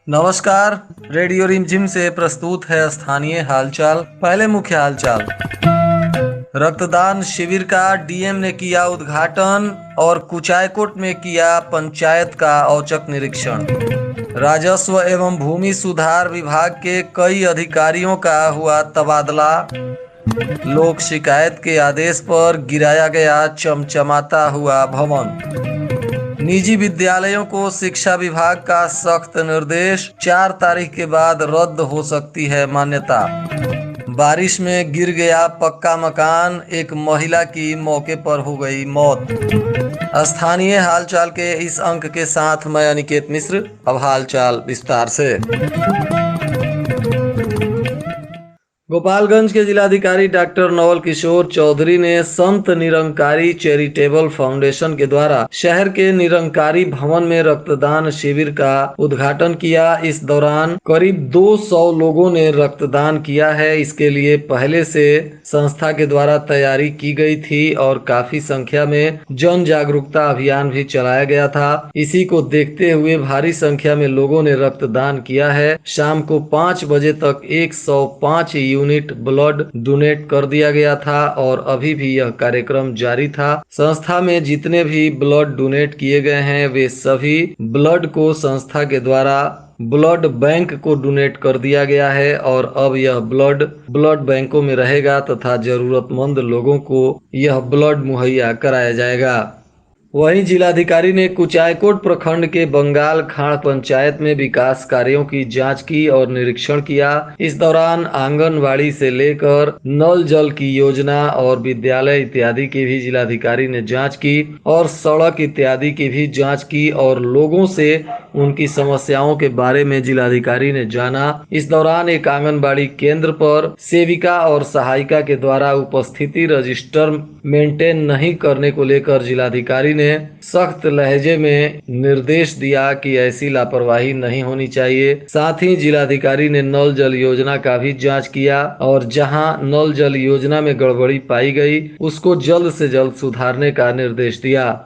नमस्कार। रेडियो रिमझिम से प्रस्तुत है स्थानीय हालचाल। पहले मुख्य हालचाल। रक्तदान शिविर का डीएम ने किया उद्घाटन और कुचायकोट में किया पंचायत का औचक निरीक्षण। राजस्व एवं भूमि सुधार विभाग के कई अधिकारियों का हुआ तबादला। लोक शिकायत के आदेश पर गिराया गया चमचमाता हुआ भवन। निजी विद्यालयों को शिक्षा विभाग का सख्त निर्देश, 4 तारीख के बाद रद्द हो सकती है मान्यता। बारिश में गिर गया पक्का मकान, एक महिला की मौके पर हो गई मौत। स्थानीय हालचाल के इस अंक के साथ मैं अनिकेत मिश्र। अब हालचाल विस्तार से। गोपालगंज के जिलाधिकारी डॉक्टर नवल किशोर चौधरी ने संत निरंकारी चैरिटेबल फाउंडेशन के द्वारा शहर के निरंकारी भवन में रक्तदान शिविर का उद्घाटन किया। इस दौरान करीब 200 लोगों ने रक्तदान किया है। इसके लिए पहले से संस्था के द्वारा तैयारी की गई थी और काफी संख्या में जन जागरूकता अभियान भी चलाया गया था। इसी को देखते हुए भारी संख्या में लोगों ने रक्तदान किया है। शाम को 5 बजे तक 105 यूनिट ब्लड डोनेट कर दिया गया था और अभी भी यह कार्यक्रम जारी था। संस्था में जितने भी ब्लड डोनेट किए गए हैं वे सभी ब्लड को संस्था के द्वारा ब्लड बैंक को डोनेट कर दिया गया है और अब यह ब्लड बैंकों में रहेगा तथा जरूरतमंद लोगों को यह ब्लड मुहैया कराया जाएगा। वहीं जिलाधिकारी ने कुचायकोट प्रखंड के बंगाल खाड़ पंचायत में विकास कार्यों की जांच की और निरीक्षण किया। इस दौरान आंगनवाड़ी से लेकर नल जल की योजना और विद्यालय इत्यादि की भी जिलाधिकारी ने जांच की और सड़क इत्यादि की भी जांच की और लोगों से उनकी समस्याओं के बारे में जिलाधिकारी ने जाना। इस दौरान एक आंगनबाड़ी केंद्र पर सेविका और सहायिका के द्वारा उपस्थिति रजिस्टर मेंटेन नहीं करने को लेकर जिलाधिकारी ने सख्त लहजे में निर्देश दिया कि ऐसी लापरवाही नहीं होनी चाहिए। साथ ही जिलाधिकारी ने नल जल योजना का भी जांच किया और जहां नल जल योजना में गड़बड़ी पाई गई उसको जल्द से जल्द सुधारने का निर्देश दिया।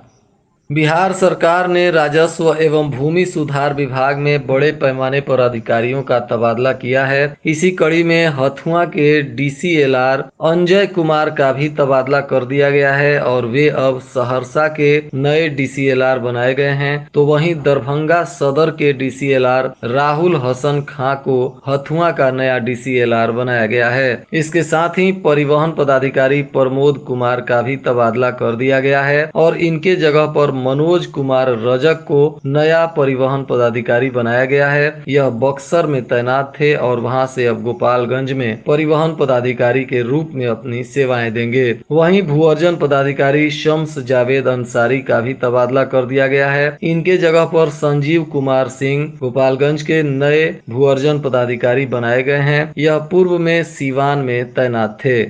बिहार सरकार ने राजस्व एवं भूमि सुधार विभाग में बड़े पैमाने पर अधिकारियों का तबादला किया है। इसी कड़ी में हथुआ के डीसीएलआर अंजय कुमार का भी तबादला कर दिया गया है और वे अब सहरसा के नए डीसीएलआर बनाए गए हैं। तो वहीं दरभंगा सदर के डीसीएलआर राहुल हसन खां को हथुआ का नया डीसीएलआर बनाया गया है। इसके साथ ही परिवहन पदाधिकारी प्रमोद कुमार का भी तबादला कर दिया गया है और इनके जगह पर मनोज कुमार रजक को नया परिवहन पदाधिकारी बनाया गया है। यह बक्सर में तैनात थे और वहां से अब गोपालगंज में परिवहन पदाधिकारी के रूप में अपनी सेवाएं देंगे। वहीं भूअर्जन पदाधिकारी शम्स जावेद अंसारी का भी तबादला कर दिया गया है। इनके जगह पर संजीव कुमार सिंह गोपालगंज के नए भूअर्जन पदाधिकारी बनाए गए हैं। यह पूर्व में सीवान में तैनात थे।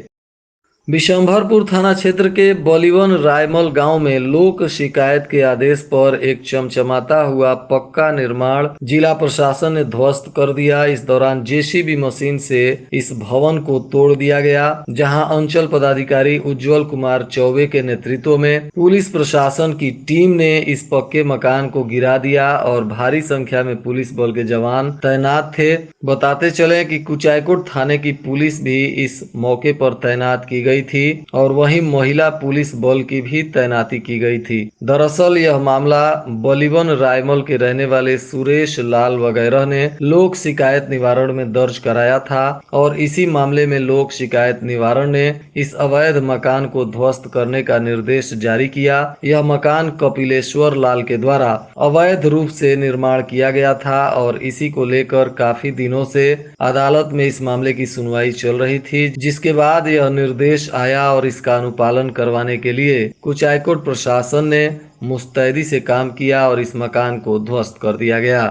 बिशंभरपुर थाना क्षेत्र के बलिवन रायमल गांव में लोक शिकायत के आदेश पर एक चमचमाता हुआ पक्का निर्माण जिला प्रशासन ने ध्वस्त कर दिया। इस दौरान जेसीबी मशीन से इस भवन को तोड़ दिया गया, जहां अंचल पदाधिकारी उज्जवल कुमार चौबे के नेतृत्व में पुलिस प्रशासन की टीम ने इस पक्के मकान को गिरा दिया और भारी संख्या में पुलिस बल के जवान तैनात थे। बताते चले कि कुचायकोट थाने की पुलिस भी इस मौके पर तैनात की गई थी और वहीं महिला पुलिस बल की भी तैनाती की गई थी। दरअसल यह मामला बलिवन रायमल के रहने वाले सुरेश लाल वगैरह ने लोक शिकायत निवारण में दर्ज कराया था और इसी मामले में लोक शिकायत निवारण ने इस अवैध मकान को ध्वस्त करने का निर्देश जारी किया। यह मकान कपिलेश्वर लाल के द्वारा अवैध रूप से निर्माण किया गया था और इसी को लेकर काफी दिनों से अदालत में इस मामले की सुनवाई चल रही थी, जिसके बाद यह निर्देश आया और इसका अनुपालन करवाने के लिए कुचायकोट प्रशासन ने मुस्तैदी से काम किया और इस मकान को ध्वस्त कर दिया गया।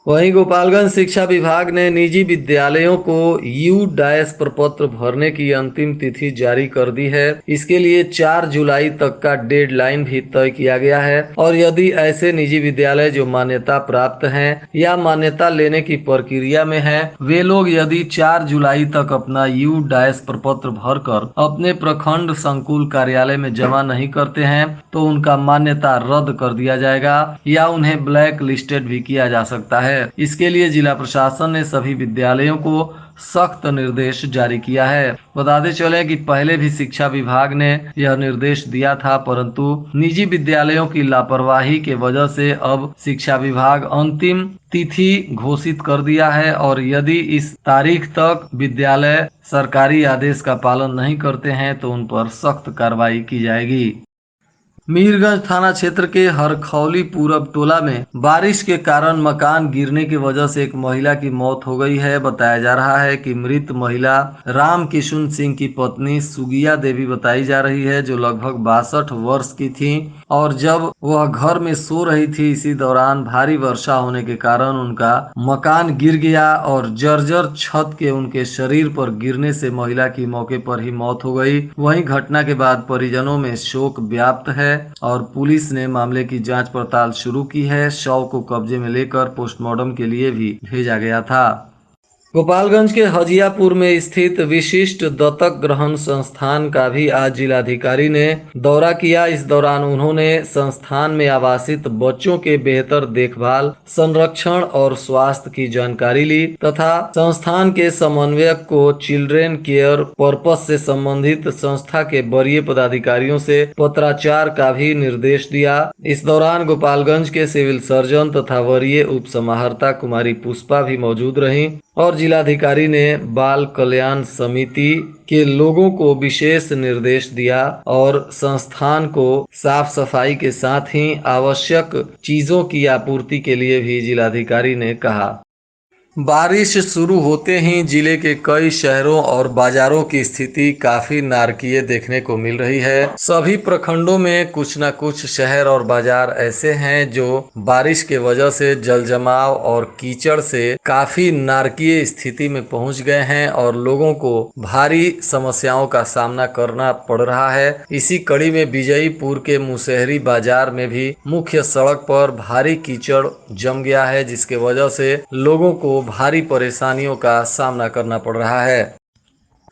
वहीं गोपालगंज शिक्षा विभाग ने निजी विद्यालयों को यू डैश प्रपत्र भरने की अंतिम तिथि जारी कर दी है। इसके लिए 4 जुलाई तक का डेडलाइन भी तय किया गया है और यदि ऐसे निजी विद्यालय जो मान्यता प्राप्त हैं या मान्यता लेने की प्रक्रिया में है, वे लोग यदि 4 जुलाई तक अपना यू डैश प्रपत्र भरकर अपने प्रखंड संकुल कार्यालय में जमा नहीं करते हैं तो उनका मान्यता रद्द कर दिया जाएगा या उन्हें ब्लैक लिस्टेड भी किया जा सकता है। इसके लिए जिला प्रशासन ने सभी विद्यालयों को सख्त निर्देश जारी किया है। बताते चले कि पहले भी शिक्षा विभाग ने यह निर्देश दिया था, परंतु निजी विद्यालयों की लापरवाही के वजह से अब शिक्षा विभाग अंतिम तिथि घोषित कर दिया है और यदि इस तारीख तक विद्यालय सरकारी आदेश का पालन नहीं करते हैं तो उन पर सख्त कार्रवाई की जाएगी। मीरगंज थाना क्षेत्र के हरखौली पूरब टोला में बारिश के कारण मकान गिरने की वजह से एक महिला की मौत हो गई है। बताया जा रहा है कि मृत महिला राम किशुन सिंह की पत्नी सुगिया देवी बताई जा रही है, जो लगभग 62 वर्ष की थी और जब वह घर में सो रही थी, इसी दौरान भारी वर्षा होने के कारण उनका मकान गिर गया और जर्जर छत के उनके शरीर पर गिरने से महिला की मौके पर ही मौत हो गई। वहीं घटना के बाद परिजनों में शोक व्याप्त है और पुलिस ने मामले की जांच पड़ताल शुरू की है। शव को कब्जे में लेकर पोस्टमार्टम के लिए भी भेजा गया था। गोपालगंज के हजियापुर में स्थित विशिष्ट दत्तक ग्रहण संस्थान का भी आज जिलाधिकारी ने दौरा किया। इस दौरान उन्होंने संस्थान में आवासित बच्चों के बेहतर देखभाल, संरक्षण और स्वास्थ्य की जानकारी ली तथा संस्थान के समन्वयक को चिल्ड्रेन केयर पर्पस से संबंधित संस्था के वरीय पदाधिकारियों से पत्राचार का भी निर्देश दिया। इस दौरान गोपालगंज के सिविल सर्जन तथा वरीय उप समाहर्ता कुमारी पुष्पा भी मौजूद रहीं और जिलाधिकारी ने बाल कल्याण समिति के लोगों को विशेष निर्देश दिया और संस्थान को साफ सफाई के साथ ही आवश्यक चीजों की आपूर्ति के लिए भी जिलाधिकारी ने कहा। बारिश शुरू होते ही जिले के कई शहरों और बाजारों की स्थिति काफी नारकीय देखने को मिल रही है। सभी प्रखंडों में कुछ न कुछ शहर और बाजार ऐसे हैं जो बारिश के वजह से जलजमाव और कीचड़ से काफी नारकीय स्थिति में पहुंच गए हैं और लोगों को भारी समस्याओं का सामना करना पड़ रहा है। इसी कड़ी में विजयीपुर के मुसहरी बाजार में भी मुख्य सड़क पर भारी कीचड़ जम गया है, जिसके वजह से लोगों को भारी परेशानियों का सामना करना पड़ रहा है।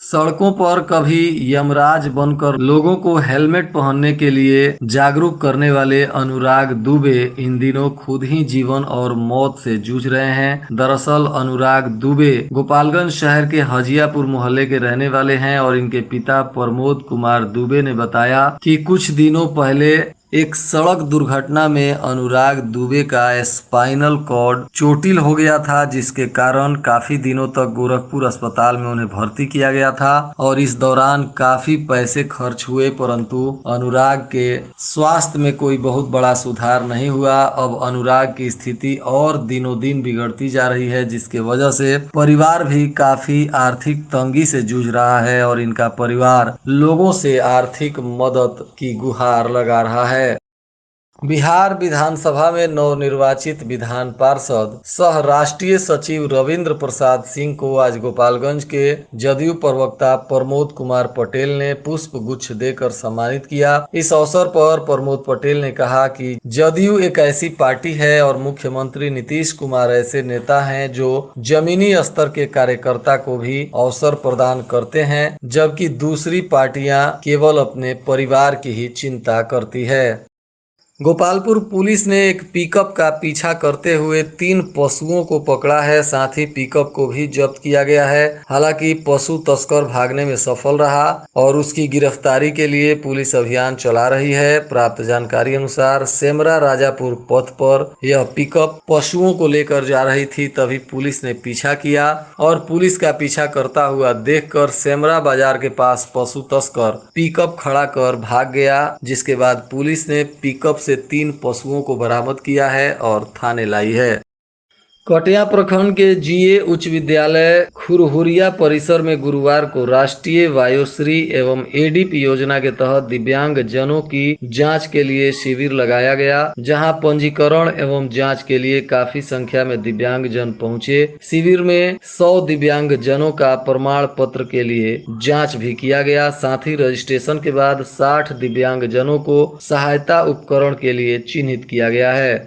सड़कों पर कभी यमराज बनकर लोगों को हेलमेट पहनने के लिए जागरूक करने वाले अनुराग दुबे इन दिनों खुद ही जीवन और मौत से जूझ रहे हैं। दरअसल अनुराग दुबे गोपालगंज शहर के हजियापुर मोहल्ले के रहने वाले हैं और इनके पिता प्रमोद कुमार दुबे ने बताया कि कुछ दिनों पहले एक सड़क दुर्घटना में अनुराग दुबे का स्पाइनल कॉर्ड चोटिल हो गया था, जिसके कारण काफी दिनों तक गोरखपुर अस्पताल में उन्हें भर्ती किया गया था और इस दौरान काफी पैसे खर्च हुए, परंतु अनुराग के स्वास्थ्य में कोई बहुत बड़ा सुधार नहीं हुआ। अब अनुराग की स्थिति और दिनों दिन बिगड़ती जा रही है, जिसके वजह से परिवार भी काफी आर्थिक तंगी से जूझ रहा है और इनका परिवार लोगों से आर्थिक मदद की गुहार लगा रहा है। बिहार विधानसभा में नवनिर्वाचित विधान पार्षद सह राष्ट्रीय सचिव रविंद्र प्रसाद सिंह को आज गोपालगंज के जदयू प्रवक्ता प्रमोद कुमार पटेल ने पुष्प गुच्छ देकर सम्मानित किया। इस अवसर पर प्रमोद पटेल ने कहा कि जदयू एक ऐसी पार्टी है और मुख्यमंत्री नीतीश कुमार ऐसे नेता हैं जो जमीनी स्तर के कार्यकर्ता को भी अवसर प्रदान करते हैं, जबकि दूसरी पार्टियां केवल अपने परिवार की ही चिंता करती है। गोपालपुर पुलिस ने एक पिकअप का पीछा करते हुए 3 पशुओं को पकड़ा है, साथ ही पिकअप को भी जब्त किया गया है। हालांकि पशु तस्कर भागने में सफल रहा और उसकी गिरफ्तारी के लिए पुलिस अभियान चला रही है। प्राप्त जानकारी अनुसार सेमरा राजापुर पथ पर यह पिकअप पशुओं को लेकर जा रही थी, तभी पुलिस ने पीछा किया और पुलिस का पीछा करता हुआ देखकर सेमरा बाजार के पास पशु तस्कर पिकअप खड़ा कर भाग गया, जिसके बाद पुलिस ने पिकअप से 3 पशुओं को बरामद किया है और थाने लाई है। कटिया प्रखंड के जीए उच्च विद्यालय खुरहुरिया परिसर में गुरुवार को राष्ट्रीय वायुश्री एवं एडीपी योजना के तहत दिव्यांग जनों की जांच के लिए शिविर लगाया गया, जहां पंजीकरण एवं जांच के लिए काफी संख्या में दिव्यांग जन पहुंचे। शिविर में 100 दिव्यांग जनों का प्रमाण पत्र के लिए जांच भी किया गया। साथ ही रजिस्ट्रेशन के बाद 60 दिव्यांग जनों को सहायता उपकरण के लिए चिन्हित किया गया है।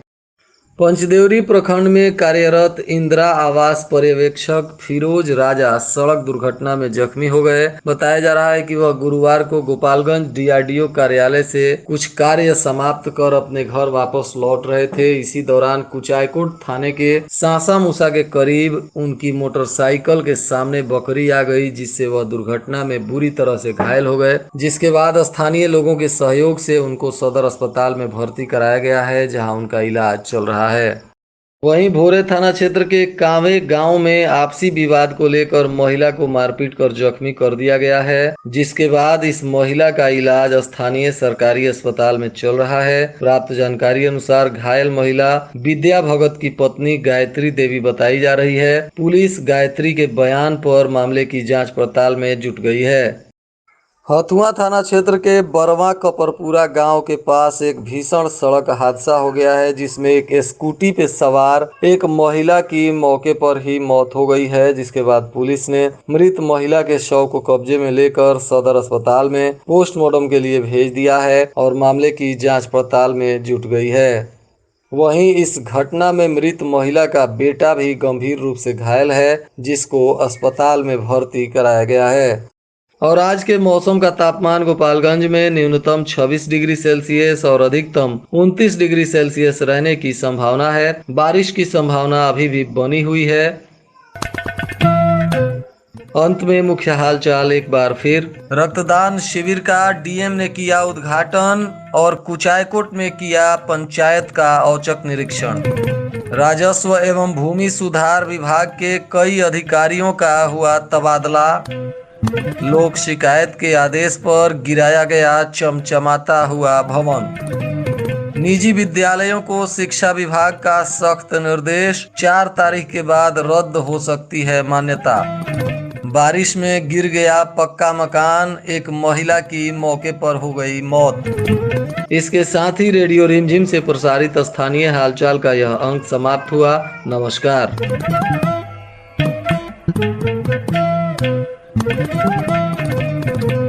पंचदेवरी प्रखंड में कार्यरत इंदिरा आवास पर्यवेक्षक फिरोज राजा सड़क दुर्घटना में जख्मी हो गए। बताया जा रहा है कि वह गुरुवार को गोपालगंज डीआरडीओ कार्यालय से कुछ कार्य समाप्त कर अपने घर वापस लौट रहे थे। इसी दौरान कुचायकोट थाने के सासा मूसा के करीब उनकी मोटरसाइकिल के सामने बकरी आ गई, जिससे वह दुर्घटना में बुरी तरह से घायल हो गए। जिसके बाद स्थानीय लोगों के सहयोग से उनको सदर अस्पताल में भर्ती कराया गया है, जहां उनका इलाज चल रहा है। वहीं भोरे थाना क्षेत्र के कांवे गांव में आपसी विवाद को लेकर महिला को मारपीट कर जख्मी कर दिया गया है, जिसके बाद इस महिला का इलाज स्थानीय सरकारी अस्पताल में चल रहा है। प्राप्त जानकारी अनुसार घायल महिला विद्या भगत की पत्नी गायत्री देवी बताई जा रही है। पुलिस गायत्री के बयान पर मामले की जांच पड़ताल में जुट गई है। हथुआ थाना क्षेत्र के बरवा कपरपुरा गांव के पास एक भीषण सड़क हादसा हो गया है, जिसमें एक स्कूटी पे सवार एक महिला की मौके पर ही मौत हो गई है। जिसके बाद पुलिस ने मृत महिला के शव को कब्जे में लेकर सदर अस्पताल में पोस्टमार्टम के लिए भेज दिया है और मामले की जांच पड़ताल में जुट गई है। वहीं इस घटना में मृत महिला का बेटा भी गंभीर रूप से घायल है, जिसको अस्पताल में भर्ती कराया गया है। और आज के मौसम का तापमान गोपालगंज में न्यूनतम 26 डिग्री सेल्सियस और अधिकतम 29 डिग्री सेल्सियस रहने की संभावना है। बारिश की संभावना अभी भी बनी हुई है। अंत में मुख्य हालचाल एक बार फिर। रक्तदान शिविर का डीएम ने किया उद्घाटन और कुचायकोट में किया पंचायत का औचक निरीक्षण। राजस्व एवं भूमि सुधार विभाग के कई अधिकारियों का हुआ तबादला। लोक शिकायत के आदेश पर गिराया गया चमचमाता हुआ भवन। निजी विद्यालयों को शिक्षा विभाग का सख्त निर्देश, 4 तारीख के बाद रद्द हो सकती है मान्यता। बारिश में गिर गया पक्का मकान, एक महिला की मौके पर हो गई मौत। इसके साथ ही रेडियो रिमझिम से प्रसारित स्थानीय हालचाल का यह अंक समाप्त हुआ। नमस्कार। Thank you.